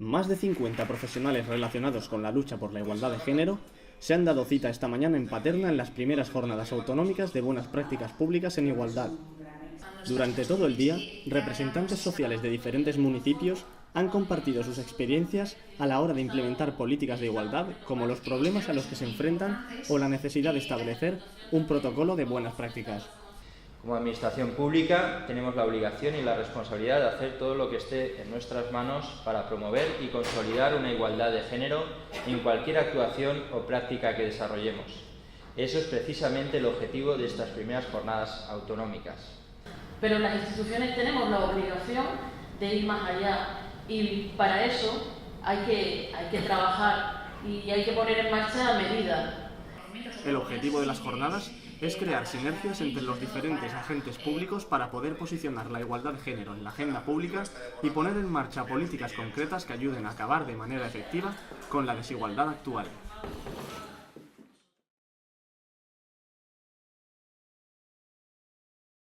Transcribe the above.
Más de 50 profesionales relacionados con la lucha por la igualdad de género se han dado cita esta mañana en Paterna en las primeras jornadas autonómicas de buenas prácticas públicas en igualdad. Durante todo el día, representantes sociales de diferentes municipios han compartido sus experiencias a la hora de implementar políticas de igualdad, como los problemas a los que se enfrentan o la necesidad de establecer un protocolo de buenas prácticas. Como Administración Pública tenemos la obligación y la responsabilidad de hacer todo lo que esté en nuestras manos para promover y consolidar una igualdad de género en cualquier actuación o práctica que desarrollemos. Eso es precisamente el objetivo de estas primeras jornadas autonómicas. Pero las instituciones tenemos la obligación de ir más allá y para eso hay que trabajar y hay que poner en marcha medidas. El objetivo de las jornadas es crear sinergias entre los diferentes agentes públicos para poder posicionar la igualdad de género en la agenda pública y poner en marcha políticas concretas que ayuden a acabar de manera efectiva con la desigualdad actual.